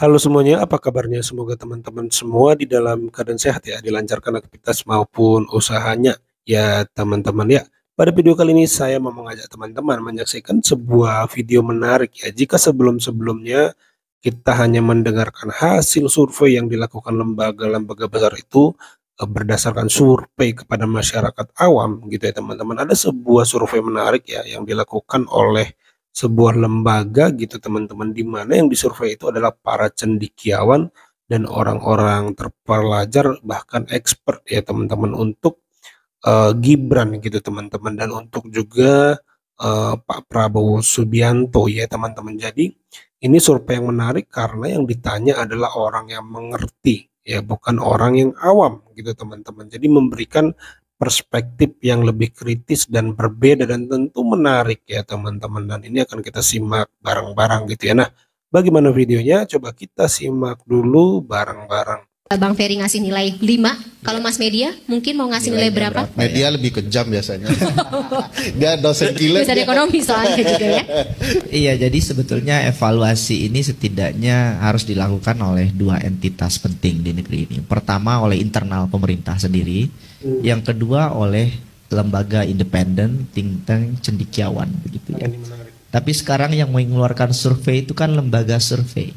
Halo semuanya, apa kabarnya? Semoga teman-teman semua di dalam keadaan sehat ya, dilancarkan aktivitas maupun usahanya. Ya teman-teman ya, pada video kali ini saya mau mengajak teman-teman menyaksikan sebuah video menarik ya. Jika sebelum-sebelumnya kita hanya mendengarkan hasil survei yang dilakukan lembaga-lembaga besar itu berdasarkan survei kepada masyarakat awam gitu ya teman-teman. Ada sebuah survei menarik ya yang dilakukan oleh sebuah lembaga gitu teman-teman, di mana yang disurvei itu adalah para cendekiawan dan orang-orang terpelajar bahkan expert ya teman-teman untuk Gibran gitu teman-teman, dan untuk juga Pak Prabowo Subianto ya teman-teman. Jadi ini survei yang menarik karena yang ditanya adalah orang yang mengerti ya, bukan orang yang awam gitu teman-teman. Jadi memberikan perspektif yang lebih kritis dan berbeda dan tentu menarik ya teman-teman, dan ini akan kita simak bareng-bareng gitu ya. Nah, bagaimana videonya? Coba kita simak dulu bareng-bareng. Bang Ferry ngasih nilai 5. Kalau Mas Media mungkin mau ngasih nilai berapa? Media lebih kejam biasanya. Dia dosen gila. Dosen ekonomi soalnya juga ya. Iya, jadi sebetulnya evaluasi ini setidaknya harus dilakukan oleh dua entitas penting di negeri ini. Pertama oleh internal pemerintah sendiri, yang kedua oleh lembaga independen, think tank, cendekiawan begitu ya. Tapi sekarang yang mengeluarkan survei itu kan lembaga survei.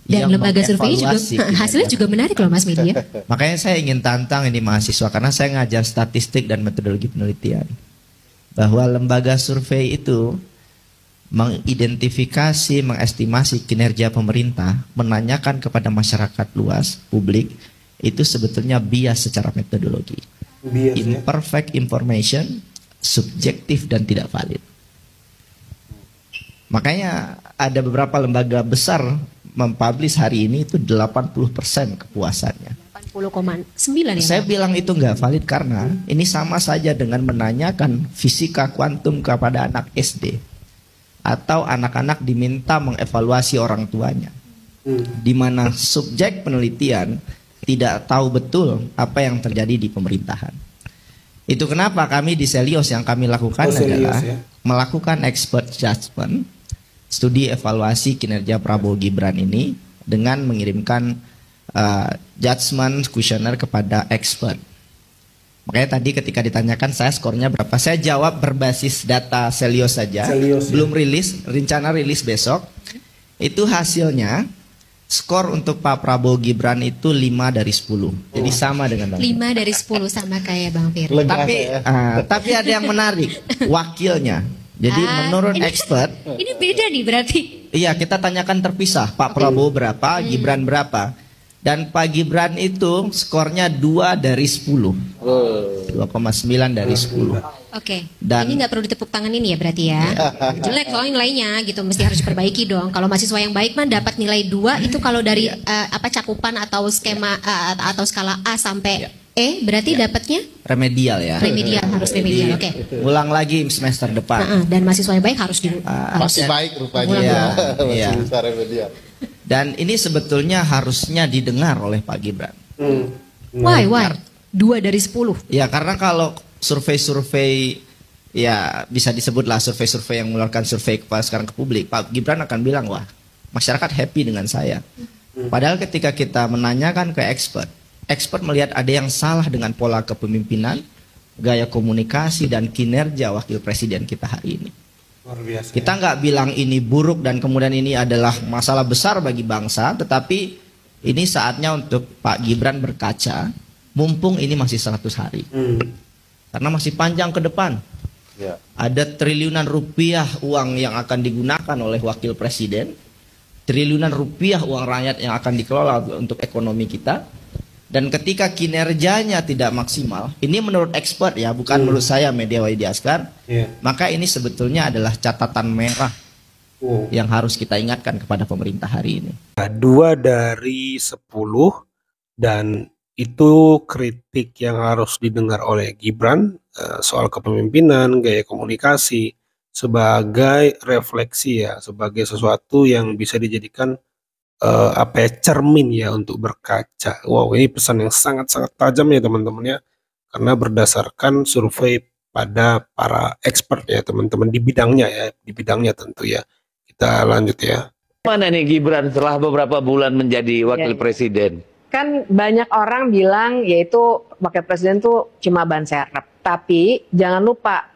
Dan lembaga survei juga hasilnya juga menarik loh Mas Media. Makanya saya ingin tantang ini mahasiswa, karena saya ngajar statistik dan metodologi penelitian, bahwa lembaga survei itu mengidentifikasi, mengestimasi kinerja pemerintah, menanyakan kepada masyarakat luas, publik, itu sebetulnya bias secara metodologi. Bias, imperfect information, subjektif dan tidak valid. Makanya ada beberapa lembaga besar mempublish hari ini itu 80% kepuasannya. 80,9 ya. Saya bilang itu nggak valid karena ini sama saja dengan menanyakan fisika kuantum kepada anak SD, atau anak-anak diminta mengevaluasi orang tuanya, di mana subjek penelitian tidak tahu betul apa yang terjadi di pemerintahan. Itu kenapa kami di Selios yang kami lakukan adalah melakukan expert judgment, studi evaluasi kinerja Prabowo Gibran ini dengan mengirimkan judgment kuesioner kepada expert. Makanya tadi ketika ditanyakan saya skornya berapa, saya jawab berbasis data Selios saja, belum rilis, rencana rilis besok. Itu hasilnya skor untuk Pak Prabowo Gibran itu 5 dari 10. Jadi sama dengan Bang. 5 dari 10 sama kayak Bang Ferry. Tapi ada yang menarik, wakilnya. Jadi menurut expert, ini beda nih berarti. Iya, kita tanyakan terpisah, Pak Prabowo berapa, Gibran berapa. Dan Pak Gibran itu skornya 2 dari 10. 2,9 dari 10. Oke. Dan ini nggak perlu ditepuk tangan ini ya berarti ya. Jelek soalnya nilainya gitu, mesti harus diperbaiki dong. Kalau mahasiswa yang baik mah dapat nilai 2 itu kalau dari cakupan atau skema atau skala A sampai berarti dapatnya remedial ya. Remedial, harus remedial. Oke. Ulang lagi semester depan. Dan mahasiswa yang baik harus masih baik rupanya. Iya. Masih bisa remedial. Dan ini sebetulnya harusnya didengar oleh Pak Gibran. Why? 2 dari 10. Ya karena kalau survei-survei, ya bisa disebutlah survei-survei yang mengeluarkan survei sekarang ke publik, Pak Gibran akan bilang, wah masyarakat happy dengan saya. Padahal ketika kita menanyakan ke expert melihat ada yang salah dengan pola kepemimpinan, gaya komunikasi dan kinerja wakil presiden kita hari ini. Luar biasa. Kita nggak bilang ini buruk dan kemudian ini adalah masalah besar bagi bangsa, tetapi ini saatnya untuk Pak Gibran berkaca, mumpung ini masih 100 hari. Karena masih panjang ke depan. Ya. Ada triliunan rupiah uang yang akan digunakan oleh wakil presiden, triliunan rupiah uang rakyat yang akan dikelola untuk ekonomi kita. Dan ketika kinerjanya tidak maksimal, ini menurut expert ya, bukan menurut saya Media Wahyudi Askar, maka ini sebetulnya adalah catatan merah yang harus kita ingatkan kepada pemerintah hari ini. 2 dari 10, dan itu kritik yang harus didengar oleh Gibran soal kepemimpinan, gaya komunikasi, sebagai refleksi ya, sebagai sesuatu yang bisa dijadikan cermin ya untuk berkaca. Wow, ini pesan yang sangat-sangat tajam ya teman-teman ya, karena berdasarkan survei pada para expert ya teman-teman di bidangnya ya, tentu ya. Kita lanjut ya. Mana nih Gibran setelah beberapa bulan menjadi wakil Iya. presiden? Kan banyak orang bilang yaitu wakil presiden tuh cuma ban serep. Tapi jangan lupa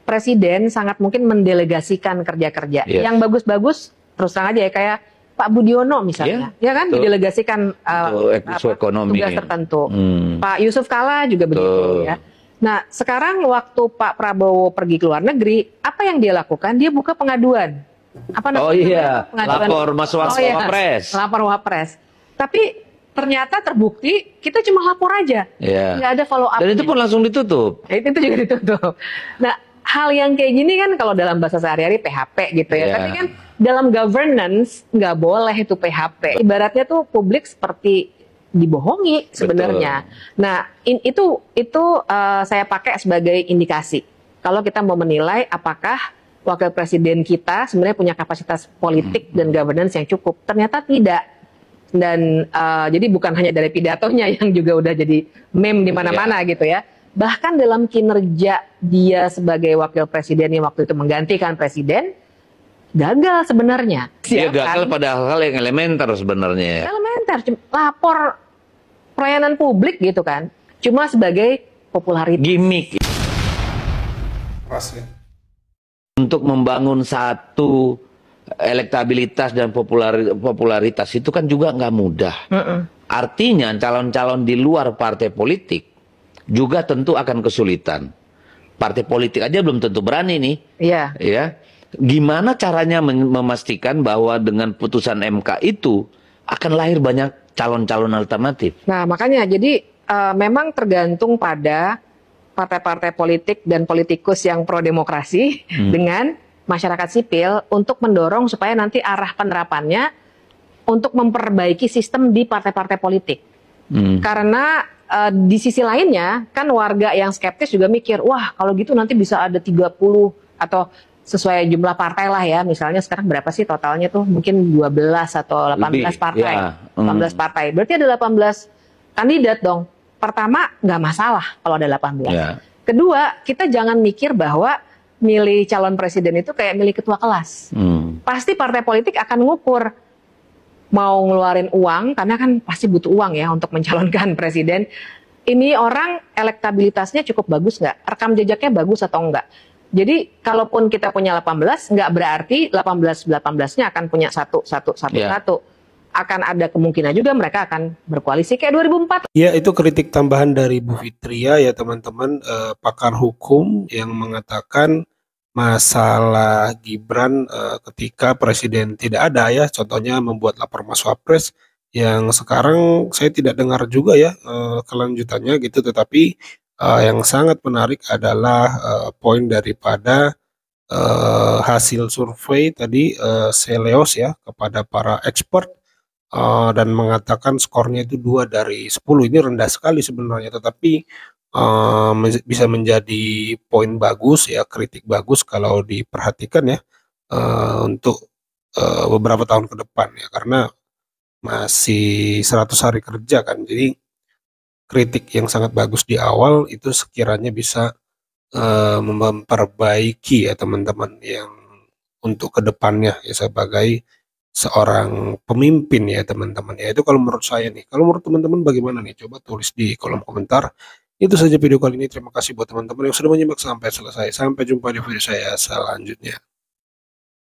presiden sangat mungkin mendelegasikan kerja-kerja. Yes. Yang bagus-bagus terus terang aja ya kayak Pak Budiono misalnya. Ya kan betul. didelegasikan Isu ekonomi. tugas tertentu. Hmm. Pak Yusuf Kala juga begitu Betul. ya. Nah, sekarang waktu Pak Prabowo pergi ke luar negeri, apa yang dia lakukan? Dia buka pengaduan. Apa Oh namanya? iya, Pengaduan. lapor masuk Wapres. Lapor Wapres. Tapi ternyata terbukti kita cuma lapor aja. Iya. Nggak ada follow up. Dan itu pun langsung ditutup. Itu juga ditutup. Nah, hal yang kayak gini kan kalau dalam bahasa sehari-hari PHP gitu ya. Iya. Tapi kan dalam governance nggak boleh itu PHP. Ibaratnya tuh publik seperti dibohongi sebenarnya. Nah, itu saya pakai sebagai indikasi. Kalau kita mau menilai apakah wakil presiden kita sebenarnya punya kapasitas politik dan governance yang cukup. Ternyata tidak. Dan jadi bukan hanya dari pidatonya yang juga udah jadi meme di mana-mana gitu ya. Bahkan dalam kinerja dia sebagai wakil presiden yang waktu itu menggantikan presiden, gagal sebenarnya. Dia Siapa? gagal pada hal-hal yang elementer sebenarnya. Elementer, lapor pelayanan publik gitu kan. Cuma sebagai popularitas. Gimmick Pas ya. untuk membangun satu elektabilitas dan popularitas itu kan juga nggak mudah. Artinya calon-calon di luar partai politik juga tentu akan kesulitan. Partai politik aja belum tentu berani nih. Iya. Ya, gimana caranya memastikan bahwa dengan putusan MK itu akan lahir banyak calon-calon alternatif? Nah, makanya jadi memang tergantung pada partai-partai politik dan politikus yang pro demokrasi dengan masyarakat sipil untuk mendorong supaya nanti arah penerapannya untuk memperbaiki sistem di partai-partai politik. Karena di sisi lainnya kan warga yang skeptis juga mikir, wah kalau gitu nanti bisa ada 30 atau sesuai jumlah partai lah ya. Misalnya sekarang berapa sih totalnya tuh? Mungkin 12 atau 18 Lebih, partai. ya. 18 partai. Berarti ada 18 kandidat dong. Pertama, nggak masalah kalau ada 18. Ya. Kedua, kita jangan mikir bahwa milih calon presiden itu kayak milih ketua kelas. Pasti partai politik akan ngukur mau ngeluarin uang, karena kan pasti butuh uang ya untuk mencalonkan presiden. Ini orang elektabilitasnya cukup bagus nggak? Rekam jejaknya bagus atau enggak? Jadi kalaupun kita punya 18, nggak berarti 18-18-nya akan punya satu. Akan ada kemungkinan juga mereka akan berkoalisi kayak 2004. Ya, itu kritik tambahan dari Bu Fitria ya teman-teman, pakar hukum yang mengatakan masalah Gibran ketika presiden tidak ada ya, contohnya membuat lapor Mas Wapres yang sekarang saya tidak dengar juga ya kelanjutannya gitu, tetapi yang sangat menarik adalah poin daripada hasil survei tadi Seleos ya kepada para expert dan mengatakan skornya itu 2 dari 10. Ini rendah sekali sebenarnya, tetapi bisa menjadi poin bagus ya, kritik bagus kalau diperhatikan ya untuk beberapa tahun ke depan ya, karena masih 100 hari kerja kan. Jadi kritik yang sangat bagus di awal itu sekiranya bisa memperbaiki ya teman-teman yang untuk kedepannya ya sebagai seorang pemimpin ya teman-teman ya. Itu kalau menurut saya nih. Kalau menurut teman-teman bagaimana nih? Coba tulis di kolom komentar. Itu saja video kali ini. Terima kasih buat teman-teman yang sudah menyimak sampai selesai. Sampai jumpa di video saya selanjutnya.